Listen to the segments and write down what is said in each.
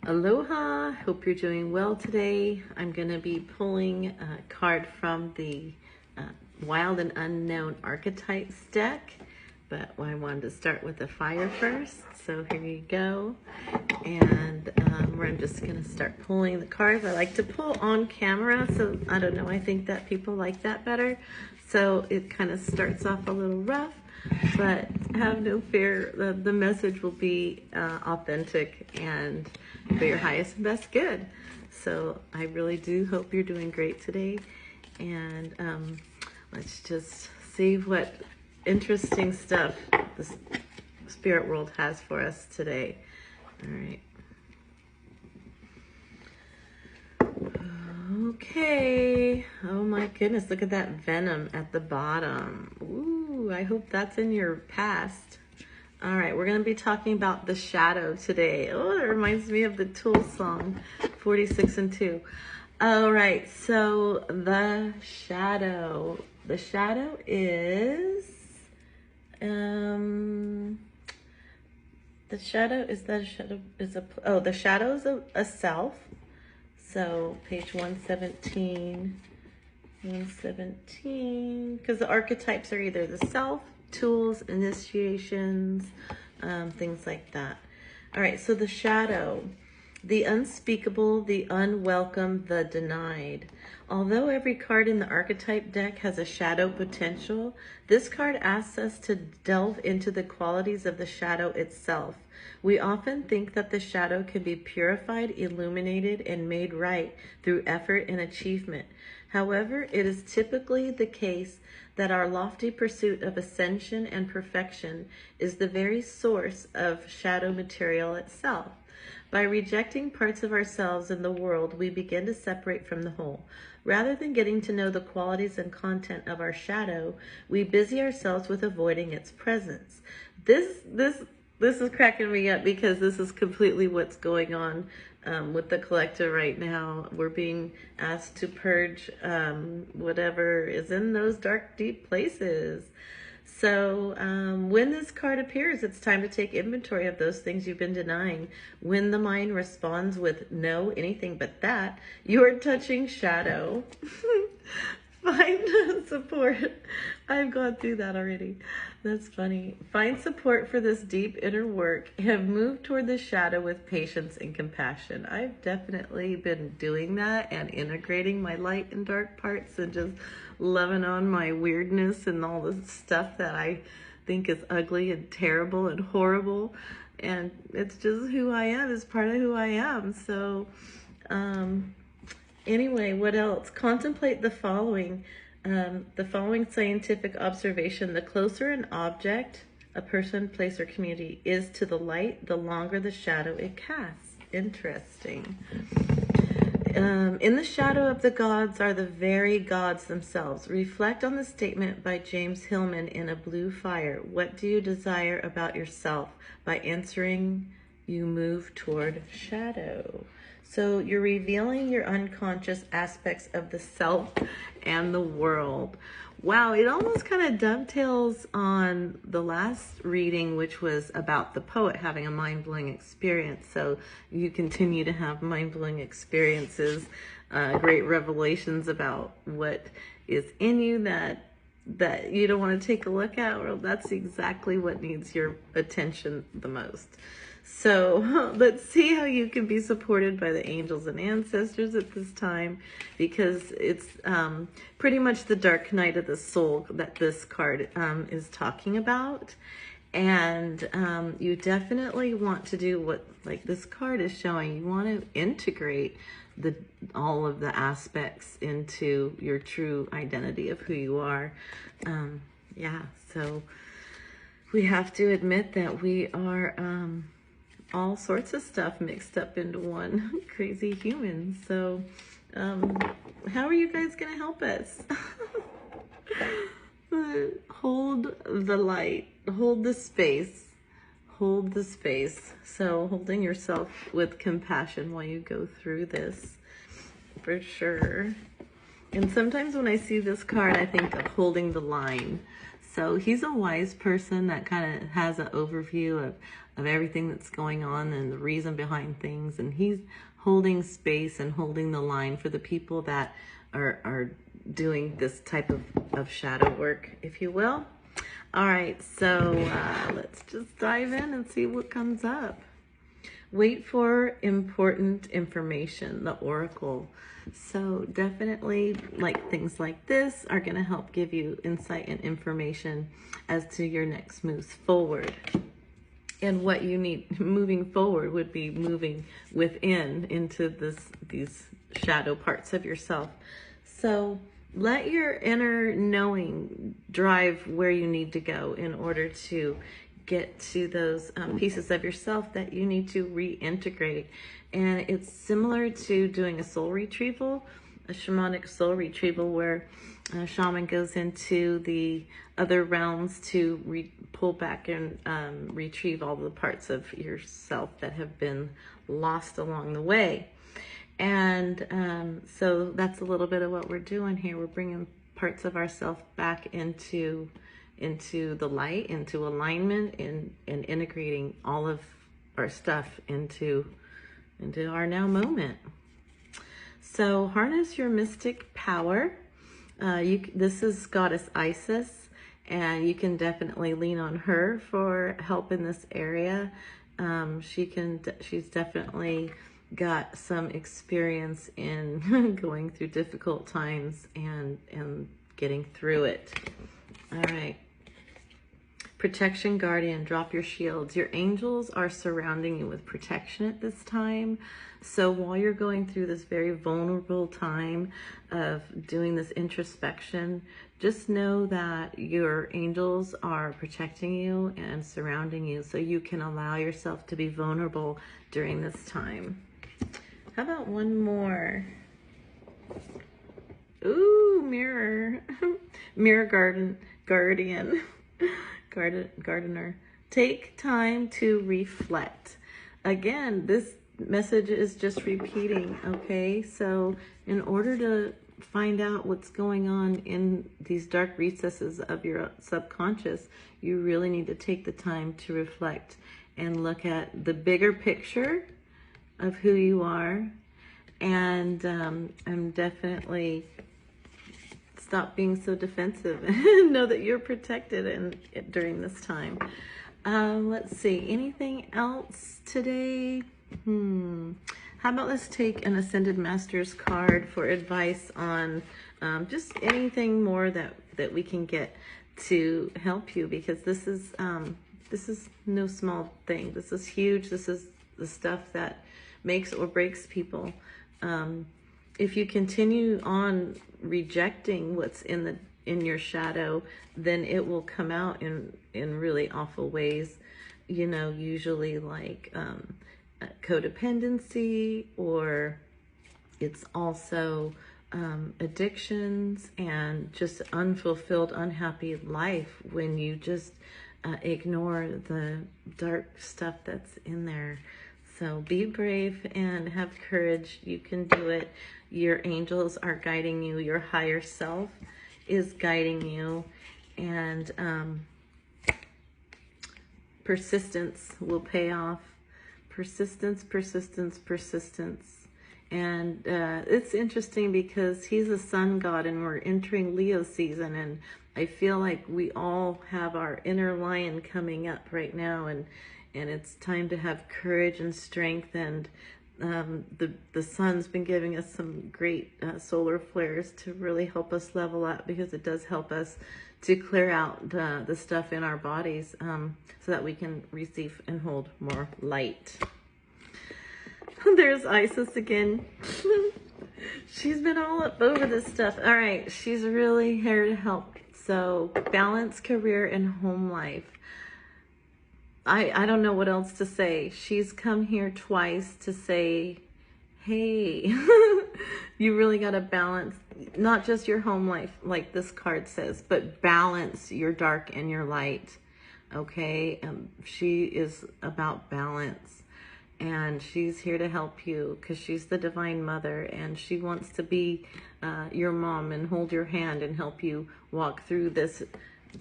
Aloha, hope you're doing well today. I'm going to be pulling a card from the Wild and Unknown Archetypes deck, but I wanted to start with the fire first. So here you go. And I'm just going to start pulling the cards. I like to pull on camera, so I don't know, I think that people like that better. So it kind of starts off a little rough, but have no fear, the message will be authentic and for your highest and best good. So I really do hope you're doing great today. And let's just see what interesting stuff the spirit world has for us today. All right. Okay. Oh my goodness, look at that venom at the bottom. Ooh, I hope that's in your past. All right, we're going to be talking about the shadow today. Oh, that reminds me of the Tool song, 46 and 2. All right, so the shadow. The shadow is... the shadow is a self. So page 117, because the archetypes are either the self, tools, initiations, things like that. All right, so the shadow, the unspeakable, the unwelcome, the denied. Although every card in the archetype deck has a shadow potential, this card asks us to delve into the qualities of the shadow itself. We often think that the shadow can be purified, illuminated, and made right through effort and achievement. However, it is typically the case that our lofty pursuit of ascension and perfection is the very source of shadow material itself. By rejecting parts of ourselves and the world, we begin to separate from the whole. Rather than getting to know the qualities and content of our shadow, we busy ourselves with avoiding its presence. This is cracking me up because this is completely what's going on with the collective right now. We're being asked to purge whatever is in those dark, deep places. So when this card appears, it's time to take inventory of those things you've been denying. When the mind responds with no, anything but that, you are touching shadow. Find support. I've gone through that already. That's funny. Find support for this deep inner work. Have moved toward the shadow with patience and compassion. I've definitely been doing that and integrating my light and dark parts and just loving on my weirdness and all the stuff that I think is ugly and terrible and horrible. And it's just who I am. It's part of who I am. So, anyway, what else? Contemplate the following scientific observation. The closer an object, a person, place, or community is to the light, the longer the shadow it casts. Interesting. In the shadow of the gods are the very gods themselves. Reflect on the statement by James Hillman in A Blue Fire. What do you desire about yourself? By answering, you move toward shadow. So you're revealing your unconscious aspects of the self and the world. Wow, it almost kind of dovetails on the last reading, which was about the poet having a mind-blowing experience. So you continue to have mind-blowing experiences, great revelations about what is in you that you don't want to take a look at. Well, that's exactly what needs your attention the most. So let's see how you can be supported by the angels and ancestors at this time, because it's pretty much the dark night of the soul that this card is talking about. And you definitely want to do what, like this card is showing, you want to integrate all of the aspects into your true identity of who you are. So we have to admit that we are all sorts of stuff mixed up into one crazy human. So how are you guys gonna help us? Hold the light, hold the space, hold the space. So holding yourself with compassion while you go through this, for sure. And sometimes when I see this card, I think of holding the line. So he's a wise person that kind of has an overview of everything that's going on and the reason behind things. And he's holding space and holding the line for the people that are doing this type of shadow work, if you will. All right, so let's just dive in and see what comes up. Wait for important information, the oracle. So definitely, like, things like this are going to help give you insight and information as to your next moves forward. And what you need moving forward would be moving within into these shadow parts of yourself. So let your inner knowing drive where you need to go in order to get to those pieces of yourself that you need to reintegrate. And it's similar to doing a soul retrieval, a shamanic soul retrieval, where a shaman goes into the other realms to pull back and retrieve all the parts of yourself that have been lost along the way. And so that's a little bit of what we're doing here. We're bringing parts of ourselves back into the light, into alignment, and integrating all of our stuff into our now moment. So harness your mystic power. This is Goddess Isis, and you can definitely lean on her for help in this area. She's definitely got some experience in going through difficult times and getting through it. All right. Protection guardian, drop your shields. Your angels are surrounding you with protection at this time. So while you're going through this very vulnerable time of doing this introspection, just know that your angels are protecting you and surrounding you so you can allow yourself to be vulnerable during this time. How about one more? Ooh, mirror. Mirror guardian. Gardener. Take time to reflect. Again, this message is just repeating, okay? So in order to find out what's going on in these dark recesses of your subconscious, you really need to take the time to reflect and look at the bigger picture of who you are, and definitely stop being so defensive and know that you're protected during this time. Let's see, anything else today? How about let's take an Ascended Masters card for advice on just anything more that we can get to help you, because this is no small thing. This is huge. This is the stuff that makes or breaks people. If you continue on rejecting what's in your shadow, then it will come out in really awful ways, you know, usually like codependency, or it's also addictions and just unfulfilled, unhappy life when you just ignore the dark stuff that's in there. So be brave and have courage. You can do it. Your angels are guiding you. Your higher self is guiding you. And persistence will pay off. Persistence, persistence, persistence. And it's interesting because he's a sun god and we're entering Leo season. And I feel like we all have our inner lion coming up right now. And it's time to have courage and strength. And the sun's been giving us some great solar flares to really help us level up, because it does help us to clear out the stuff in our bodies so that we can receive and hold more light. There's Isis again. She's been all up over this stuff. All right, she's really here to help. So balance career and home life. I don't know what else to say. She's come here twice to say, hey, you really got to balance not just your home life, like this card says, but balance your dark and your light. Okay? She is about balance, and she's here to help you because she's the Divine Mother, and she wants to be your mom and hold your hand and help you walk through this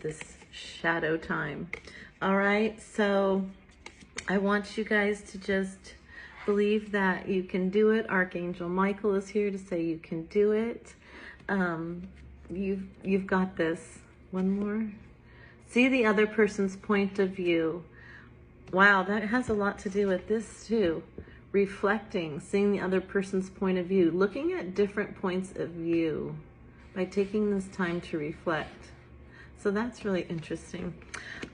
this shadow time. All right, so I want you guys to just believe that you can do it. Archangel Michael is here to say you can do it. You've got this. One more. See the other person's point of view. Wow, that has a lot to do with this too. Reflecting, seeing the other person's point of view, looking at different points of view by taking this time to reflect. So that's really interesting.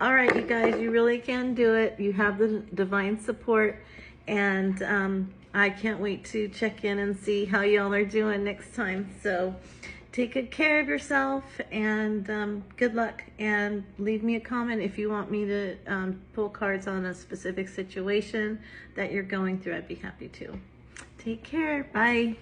All right, you guys, you really can do it. You have the divine support, and I can't wait to check in and see how y'all are doing next time. So take good care of yourself, and good luck. And leave me a comment if you want me to pull cards on a specific situation that you're going through. I'd be happy to. Take care. Bye.